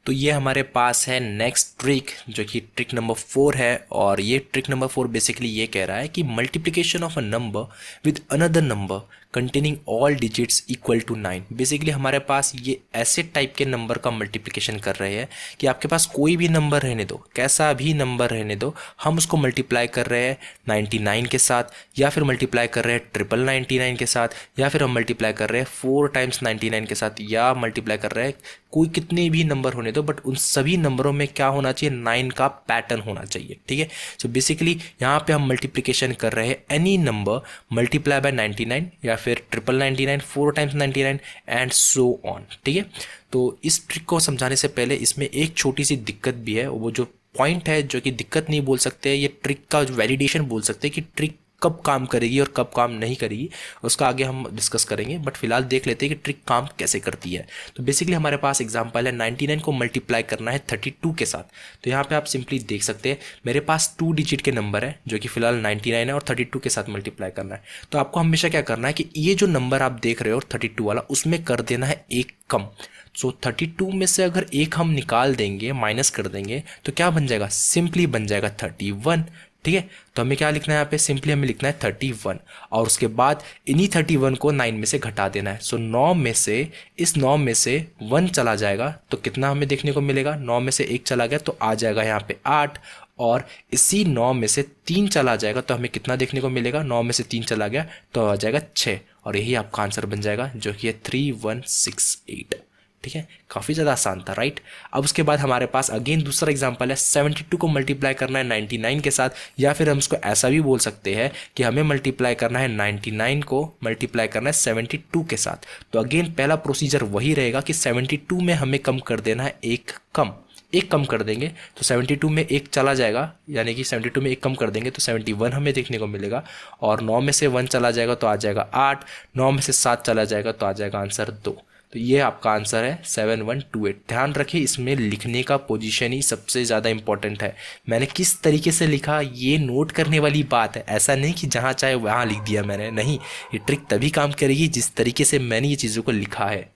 तो ये हमारे पास है नेक्स्ट ट्रिक जो कि ट्रिक नंबर 4 है, और ये ट्रिक नंबर 4 बेसिकली ये कह रहा है कि multiplication of a number with another number containing all digits equal to 9। Basically हमारे पास ये ऐसे टाइप के नंबर का मल्टीप्लिकेशन कर रहे हैं कि आपके पास कोई भी नंबर रहने दो, कैसा भी नंबर रहने दो, हम उसको मल्टीप्लाई कर रहे हैं 99 के साथ, या फिर मल्टीप्लाई कर रहे हैं 99 के साथ, या फिर हम मल्टीप्लाई कर रहे हैं 4 टाइम्स 99 के साथ, या मल्टीप्लाई कर रहे हैं कोई कितने भी नंबर होने दो, बट उन सभी नंबरों में क्या होना चाहिए, 9 का पैटर्न होना चाहिए। ठीक है, सो बेसिकली यहाँ पे हम मल्टीप्लिकेशन कर रहे हैं एनी नंबर मल्टीप्लाई बाय 99 या फिर 999, 4 टाइम्स 99 एंड सो ऑन। ठीक है, तो इस ट्रिक को समझाने से पहले इसमें एक छोटी सी दिक्कत भी है, वो जो पॉइंट है जो कि दिक्कत नहीं बोल सकते, ये ट्रिक का वैलिडेशन बोल सकते हैं कि ट्रिक कब काम करेगी और कब काम नहीं करेगी, उसका आगे हम डिस्कस करेंगे। बट फिलहाल देख लेते हैं कि ट्रिक काम कैसे करती है। तो बेसिकली हमारे पास एग्जांपल है 99 को मल्टीप्लाई करना है 32 के साथ। तो यहाँ पे आप सिंपली देख सकते हैं मेरे पास 2 डिजिट के नंबर है जो कि फिलहाल 99 है और 32 के साथ मल्टीप्लाई करना है। तो आपको हमेशा क्या करना है कि ये जो नंबर आप देख रहे हो 32 वाला, उसमें कर देना है एक कम। सो 32 में से अगर एक हम निकाल देंगे, माइनस कर देंगे, तो क्या बन जाएगा, सिंपली बन जाएगा 31। ठीक है, तो हमें क्या लिखना है यहाँ पे, सिंपली हमें लिखना है 31, और उसके बाद इन्हीं 31 को 9 में से घटा देना है। सो 9 में से, इस 9 में से 1 चला जाएगा तो कितना हमें देखने को मिलेगा, 9 में से 1 चला गया तो आ जाएगा यहाँ पे 8, और इसी 9 में से 3 चला जाएगा तो हमें कितना देखने को मिलेगा, 9 में से 3 चला गया तो आ जाएगा 6, और यही आपका आंसर बन जाएगा जो कि है 3168। ठीक है, काफ़ी ज़्यादा आसान था, राइट। अब उसके बाद हमारे पास अगेन दूसरा एग्जांपल है 72 को मल्टीप्लाई करना है 99 के साथ, या फिर हम उसको ऐसा भी बोल सकते हैं कि हमें मल्टीप्लाई करना है 99 को मल्टीप्लाई करना है 72 के साथ। तो अगेन पहला प्रोसीजर वही रहेगा कि 72 में हमें कम कर देना है एक कम कर देंगे, तो 72 में 1 चला जाएगा, यानी कि 72 में 1 कम कर देंगे तो 71 हमें देखने को मिलेगा, और 9 में से 1 चला जाएगा तो आ जाएगा 8, 9 में से 7 चला जाएगा तो आ जाएगा आंसर 2। तो तो ये आपका आंसर है 7128। ध्यान रखिए इसमें लिखने का पोजीशन ही सबसे ज़्यादा इंपॉर्टेंट है। मैंने किस तरीके से लिखा ये नोट करने वाली बात है, ऐसा नहीं कि जहाँ चाहे वहाँ लिख दिया मैंने, नहीं। ये ट्रिक तभी काम करेगी जिस तरीके से मैंने ये चीज़ों को लिखा है।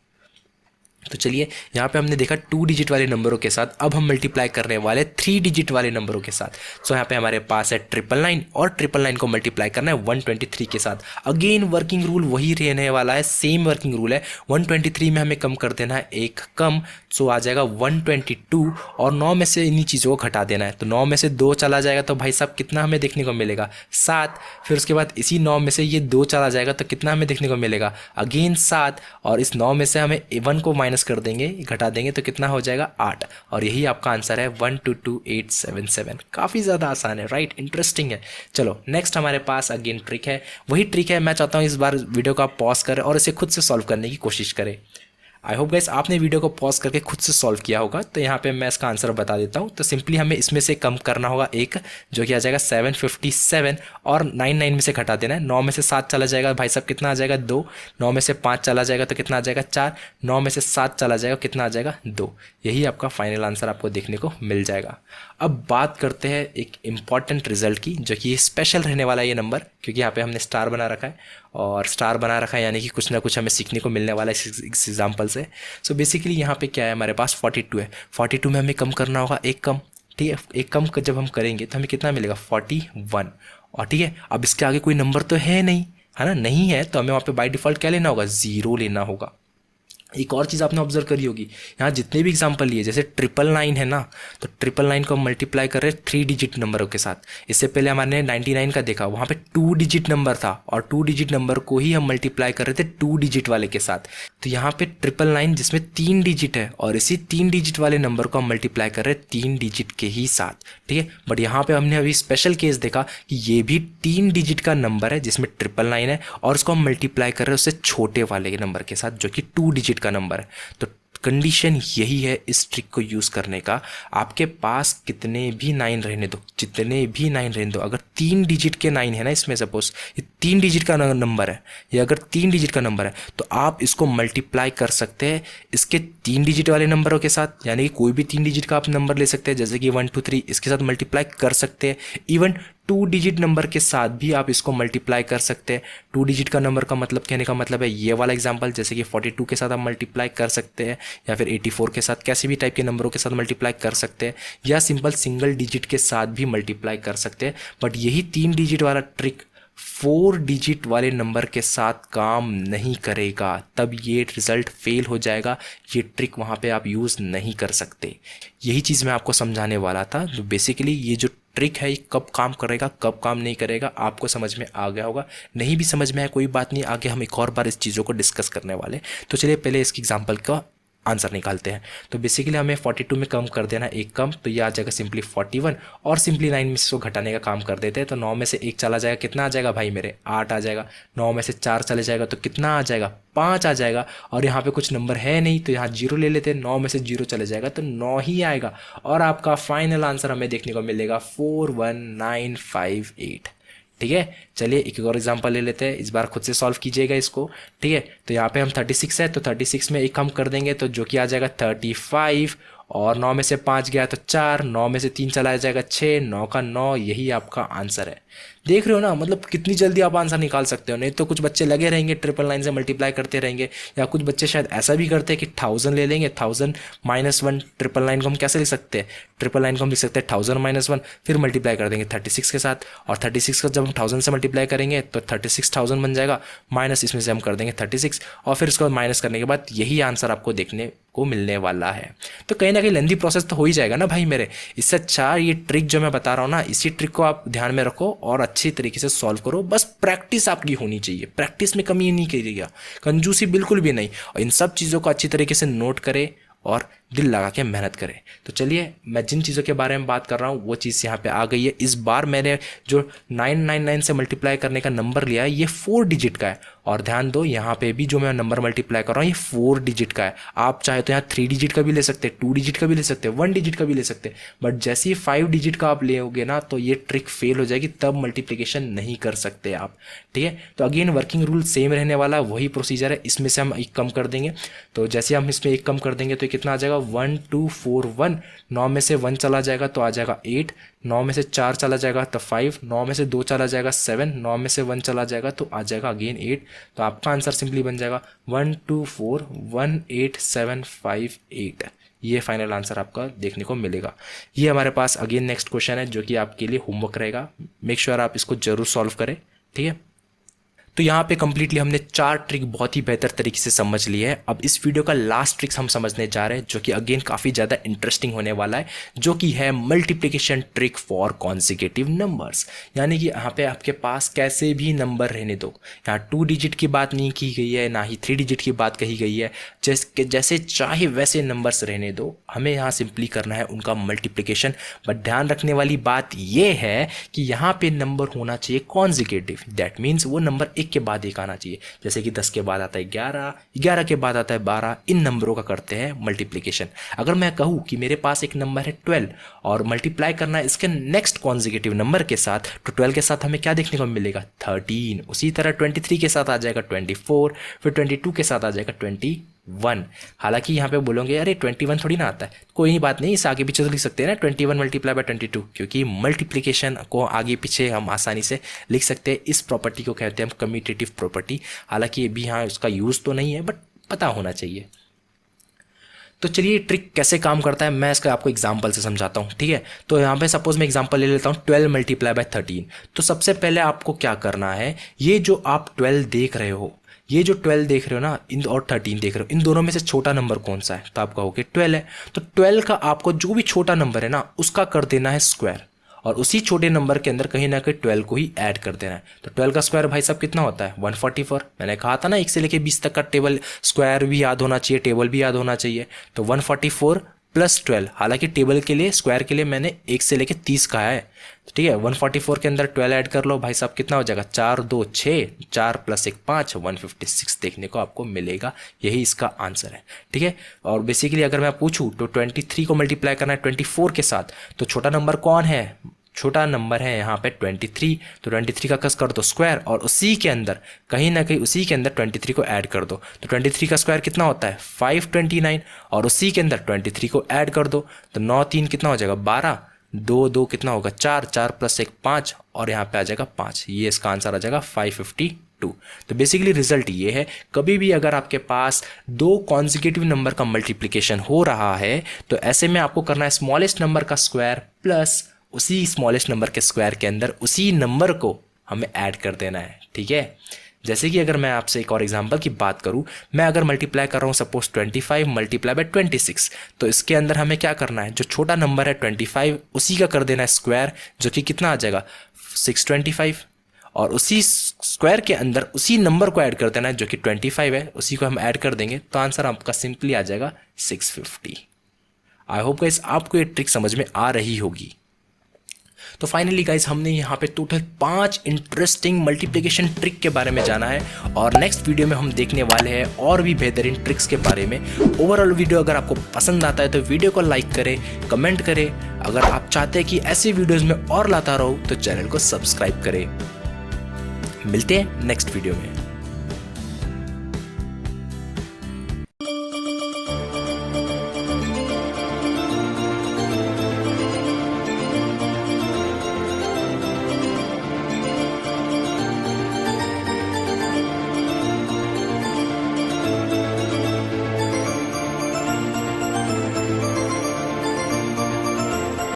तो चलिए यहाँ पे हमने देखा 2 डिजिट वाले नंबरों के साथ, अब हम मल्टीप्लाई करने वाले 3 डिजिट वाले नंबरों के साथ। सो यहाँ पे हमारे पास है 999 और 999 को मल्टीप्लाई करना है 123 के साथ। अगेन वर्किंग रूल वही रहने वाला है, सेम वर्किंग रूल है। 123 में हमें कम कर देना है एक कम, सो आ जाएगा 122 और 9 में से इन्हीं चीज़ों को घटा देना है। तो 9 में से 2 चला जाएगा तो भाई साहब कितना हमें देखने को मिलेगा 7। फिर उसके बाद इसी 9 में से ये 2 चला जाएगा तो कितना हमें देखने को मिलेगा अगेन 7। और इस 9 में से हमें 1 को माइनस कर देंगे, घटा देंगे तो कितना हो जाएगा 8। और यही आपका आंसर है 122877। काफ़ी ज़्यादा आसान है, राइट, इंटरेस्टिंग है। चलो नेक्स्ट हमारे पास अगेन ट्रिक है, वही ट्रिक है। मैं चाहता हूँ इस बार वीडियो को आप पॉज करें और इसे खुद से सॉल्व करने की कोशिश करें। आई होप गाइस आपने वीडियो को पॉज करके खुद से सॉल्व किया होगा। तो यहाँ पे मैं इसका आंसर बता देता हूँ। तो सिंपली हमें इसमें से कम करना होगा एक, जो कि आ जाएगा 757 और 99 में से घटा देना है। 9 में से 7 चला जाएगा भाई साहब कितना आ जाएगा 2। 9 में से 5 चला जाएगा तो कितना आ जाएगा 4। 9 में से 7 चला जाएगा कितना आ जाएगा 2। यही आपका फाइनल आंसर आपको देखने को मिल जाएगा। अब बात करते हैं एक इम्पॉर्टेंट रिजल्ट की, जो कि स्पेशल रहने वाला है ये नंबर, क्योंकि यहाँ पे हमने स्टार बना रखा है। और स्टार बना रखा है यानी कि कुछ ना कुछ हमें सीखने को मिलने वाला है इस एग्जाम्पल से। सो बेसिकली यहाँ पे क्या है, हमारे पास 42 है। 42 में हमें कम करना होगा एक कम, ठीक है। एक कम जब हम करेंगे तो हमें कितना मिलेगा 41। और ठीक है, अब इसके आगे कोई नंबर तो है नहीं, है ना, नहीं है, तो हमें वहाँ पे बाय डिफ़ॉल्ट क्या लेना होगा 0 लेना होगा। एक और चीज़ आपने ऑब्जर्व करी होगी, यहाँ जितने भी एग्जांपल लिए, जैसे 999 है ना, तो 999 को हम मल्टीप्लाई कर रहे हैं 3 डिजिट नंबरों के साथ। इससे पहले हमारे 99 का देखा, वहाँ पे 2 डिजिट नंबर था और 2 डिजिट नंबर को ही हम मल्टीप्लाई कर रहे थे 2 डिजिट वाले के साथ। तो यहाँ पे 999 जिसमें 3 डिजिट है और इसी 3 डिजिट वाले नंबर को हम मल्टीप्लाई कर रहे हैं 3 डिजिट के ही साथ, ठीक है। बट यहाँ पे हमने अभी स्पेशल केस देखा कि ये भी 3 डिजिट का नंबर है जिसमें 999 है और उसको हम मल्टीप्लाई कर रहे हैं उससे छोटे वाले नंबर के साथ जो कि 2 डिजिट का नंबर है। तो कंडीशन यही है इस ट्रिक को यूज़ करने का। आपके पास कितने भी 9 रहने दो, जितने भी 9 रहने दो, अगर 3 डिजिट के 9 है ना इसमें, सपोज ये 3 डिजिट का नंबर है, ये अगर 3 डिजिट का नंबर है तो आप इसको मल्टीप्लाई कर सकते हैं इसके 3 डिजिट वाले नंबरों के साथ। यानी कि कोई भी 3 डिजिट का आप नंबर ले सकते हैं, जैसे कि 1 2 3 इसके साथ मल्टीप्लाई कर सकते हैं। इवन 2 डिजिट नंबर के साथ भी आप इसको मल्टीप्लाई कर सकते हैं। 2 डिजिट का नंबर का मतलब, कहने का मतलब है ये वाला एग्जांपल, जैसे कि 42 के साथ आप मल्टीप्लाई कर सकते हैं, या फिर 84 के साथ, कैसे भी टाइप के नंबरों के साथ मल्टीप्लाई कर सकते हैं, या सिंपल सिंगल डिजिट के साथ भी मल्टीप्लाई कर सकते हैं। बट यही 3 डिजिट वाला ट्रिक 4 डिजिट वाले नंबर के साथ काम नहीं करेगा, तब ये रिजल्ट फेल हो जाएगा। ये ट्रिक वहाँ पे आप यूज़ नहीं कर सकते। यही चीज़ मैं आपको समझाने वाला था। तो बेसिकली ये जो ट्रिक है ये कब काम करेगा कब काम नहीं करेगा आपको समझ में आ गया होगा। नहीं भी समझ में आया कोई बात नहीं, आगे हम एक और बार इस चीज़ों को डिस्कस करने वाले। तो चलिए पहले इसकी एग्जांपल का आंसर निकालते हैं। तो बेसिकली हमें 42 में कम कर देना एक कम, तो ये आ जाएगा सिंपली 41 और सिंपली 9 में से इसको घटाने का काम कर देते हैं। तो 9 में से 1 चला जाएगा, कितना आ जाएगा भाई मेरे 8 आ जाएगा। 9 में से 4 चले जाएगा तो कितना आ जाएगा 5 आ जाएगा। और यहाँ पे कुछ नंबर है नहीं तो यहाँ 0 ले लेते हैं, 9 में से 0 चले जाएगा तो 9 ही आएगा। और आपका फाइनल आंसर हमें देखने को मिलेगा 41958। ठीक है, चलिए एक और एग्जांपल ले लेते हैं। इस बार खुद से सॉल्व कीजिएगा इसको, ठीक है। तो यहाँ पे हम 36 है तो 36 में 1 कम कर देंगे तो जो कि आ जाएगा 35 और 9 में से 5 गया तो 4, 9 में से 3 चला जाएगा 6, 9 का 9, यही आपका आंसर है। देख रहे हो ना, मतलब कितनी जल्दी आप आंसर निकाल सकते हो। नहीं तो कुछ बच्चे लगे रहेंगे 999 से मल्टीप्लाई करते रहेंगे, या कुछ बच्चे शायद ऐसा भी करते हैं कि 1000 ले लेंगे, 1000 -1 999 को हम कैसे लिख सकते हैं, 999 को हम लिख सकते हैं 1000 -1, फिर मल्टीप्लाई कर देंगे 36 के साथ। और 36 को जब हम 1000 से मल्टीप्लाई करेंगे तो 36000 बन जाएगा, माइनस इसमें से हम कर देंगे 36 और फिर इसको माइनस करने के बाद यही आंसर आपको देखने को मिलने वाला है। तो कहीं ना कहीं लेंदी प्रोसेस तो हो ही जाएगा ना भाई मेरे। इससे अच्छा ये ट्रिक जो मैं बता रहा हूँ ना, इसी ट्रिक को आप ध्यान में रखो और अच्छी तरीके से सॉल्व करो। बस प्रैक्टिस आपकी होनी चाहिए, प्रैक्टिस में कमी नहीं करिएगा, कंजूसी बिल्कुल भी नहीं। और इन सब चीज़ों को अच्छी तरीके से नोट करें और दिल लगा के मेहनत करें। तो चलिए मैं जिन चीज़ों के बारे में बात कर रहा हूँ वो चीज़ यहाँ पे आ गई है। इस बार मैंने जो 999 से मल्टीप्लाई करने का नंबर लिया है ये 4 डिजिट का है और ध्यान दो यहाँ पे भी जो मैं नंबर मल्टीप्लाई कर रहा हूँ ये 4 डिजिट का है। आप चाहे तो यहाँ 3 डिजिट का भी ले सकते हैं, 2 डिजिट का भी ले सकते हैं, 1 डिजिट का भी ले सकते हैं, बट जैसे ही 5 डिजिट का आप लेोगे ना तो ये ट्रिक फेल हो जाएगी, तब मल्टीप्लिकेशन नहीं कर सकते आप। ठीक है, तो अगेन वर्किंग रूल सेम रहने वाला, वही प्रोसीजर है। इसमें से हम एक कम कर देंगे, तो जैसे हम इसमें एक कम कर देंगे तो कितना आ जाएगा 1 2 4 1, 9 में से 1 चला जाएगा तो आ जाएगा 8, 9 में से 4 चला जाएगा तो 5, 9 में से 2 चला जाएगा 7, 9 में से 1 चला जाएगा तो आ जाएगा अगेन 8। तो आपका आंसर सिंपली बन जाएगा 1 2 4 1 8 7 5 8। ये फाइनल आंसर आपका देखने को मिलेगा। ये हमारे पास अगेन नेक्स्ट क्वेश्चन है जो कि आपके लिए होमवर्क रहेगा, मेक श्योर आप इसको जरूर सॉल्व करें। ठीक है, तो यहाँ पे कंप्लीटली हमने 4 ट्रिक बहुत ही बेहतर तरीके से समझ लिए हैं। अब इस वीडियो का लास्ट ट्रिक्स हम समझने जा रहे हैं जो कि अगेन काफ़ी ज़्यादा इंटरेस्टिंग होने वाला है, जो कि है multiplication trick for consecutive numbers. यानी कि यहाँ पे आपके पास कैसे भी नंबर रहने दो, यहाँ 2 डिजिट की बात नहीं की गई है, ना ही 3 डिजिट की बात कही गई है, जैसे चाहे वैसे नंबर्स रहने दो, हमें यहाँ सिंपली करना है उनका मल्टीप्लिकेशन। बट ध्यान रखने वाली बात ये है कि यहाँ पे नंबर होना चाहिए कॉन्सिक्यूटिव, दैट मीन्स वो नंबर एक के बाद एक आना चाहिए। जैसे कि 10 के बाद आता है 11, 11 के बाद आता है 12, इन नंबरों का करते हैं मल्टीप्लिकेशन। अगर मैं कहूँ कि मेरे पास एक नंबर है 12 और मल्टीप्लाई करना है इसके नेक्स्ट कॉन्सिक्यूटिव नंबर के साथ, तो 12 के साथ हमें क्या देखने को मिलेगा 13। उसी तरह 23 के साथ आ जाएगा 24, फिर 22 के साथ आ जाएगा 21। हालांकि यहाँ पे बोलोगे अरे 21 थोड़ी ना आता है, कोई नहीं बात नहीं, इस आगे पीछे तो लिख सकते हैं ना 21 मल्टीप्लाई बाय 22, क्योंकि मल्टीप्लिकेशन को आगे पीछे हम आसानी से लिख सकते हैं। इस प्रॉपर्टी को कहते हैं हम कम्यूटेटिव प्रॉपर्टी। हालांकि ये भी यहाँ उसका यूज़ तो नहीं है बट पता होना चाहिए। तो चलिए ट्रिक कैसे काम करता है मैं इसका आपको एग्जांपल से समझाता हूँ। ठीक है, तो यहाँ पे सपोज मैं एग्जांपल ले लेता हूँ 12 मल्टीप्लाई बाय 13। तो सबसे पहले आपको क्या करना है, ये जो आप 12 देख रहे हो, ये जो 12 देख रहे हो ना इन और 13 देख रहे हो, इन दोनों में से छोटा नंबर कौन सा है, तो आप कहोगे 12 है। तो 12 का आपको जो भी छोटा नंबर है ना उसका कर देना है स्क्वायर, और उसी छोटे नंबर के अंदर कहीं ना कहीं 12 को ही ऐड कर देना है। तो 12 का स्क्वायर भाई साहब कितना होता है 144। मैंने कहा था ना 1 से लेके 20 तक का टेबल स्क्वायर भी याद होना चाहिए, टेबल भी याद होना चाहिए। तो 144 प्लस 12, हालांकि टेबल के लिए स्क्वायर के लिए मैंने 1 से लेके 30 कहा है। ठीक है, 144 के अंदर 12 ऐड कर लो भाई साहब, कितना हो जाएगा 4 2 6, 4 प्लस 1 5, 156 देखने को आपको मिलेगा। यही इसका आंसर है। ठीक है, और बेसिकली अगर मैं पूछूं तो 23 को मल्टीप्लाई करना है 24 के साथ, तो छोटा नंबर कौन है, छोटा नंबर है यहाँ पे 23। तो 23 का कस कर दो स्क्वायर, और उसी के अंदर कहीं ना कहीं उसी के अंदर 23 को ऐड कर दो। तो 23 का स्क्वायर कितना होता है 529, और उसी के अंदर 23 को ऐड कर दो। तो 9 3 कितना हो जाएगा 12, 2 2 कितना होगा 4, 4 प्लस 1 5, और यहाँ पे आ जाएगा 5। ये इसका आंसर आ जाएगा 552। तो बेसिकली रिजल्ट ये है, कभी भी अगर आपके पास 2 कॉन्सिक्यूटिव नंबर का मल्टीप्लिकेशन हो रहा है तो ऐसे में आपको करना है स्मॉलेस्ट नंबर का स्क्वायर प्लस उसी स्मॉलेस्ट नंबर के स्क्वायर के अंदर उसी नंबर को हमें ऐड कर देना है। ठीक है, जैसे कि अगर मैं आपसे एक और एग्जांपल की बात करूं, मैं अगर मल्टीप्लाई कर रहा हूं सपोज 25 मल्टीप्लाई बाय 26, तो इसके अंदर हमें क्या करना है, जो छोटा नंबर है 25 उसी का कर देना है स्क्वायर, जो कि कितना आ जाएगा 625, और उसी स्क्वायर के अंदर उसी नंबर को ऐड कर देना है जो कि 25 है, उसी को हम ऐड कर देंगे तो आंसर आपका सिंपली आ जाएगा 650। आई होप गाइस आपको ये ट्रिक समझ में आ रही होगी। तो फाइनली गाइस हमने यहाँ पे टोटल 5 इंटरेस्टिंग मल्टीप्लिकेशन ट्रिक के बारे में जाना है, और नेक्स्ट वीडियो में हम देखने वाले हैं और भी बेहतरीन ट्रिक्स के बारे में। ओवरऑल वीडियो अगर आपको पसंद आता है तो वीडियो को लाइक करें, कमेंट करें। अगर आप चाहते हैं कि ऐसे वीडियोज़ में और लाता रहूँ तो चैनल को सब्सक्राइब करें। मिलते हैं नेक्स्ट वीडियो में।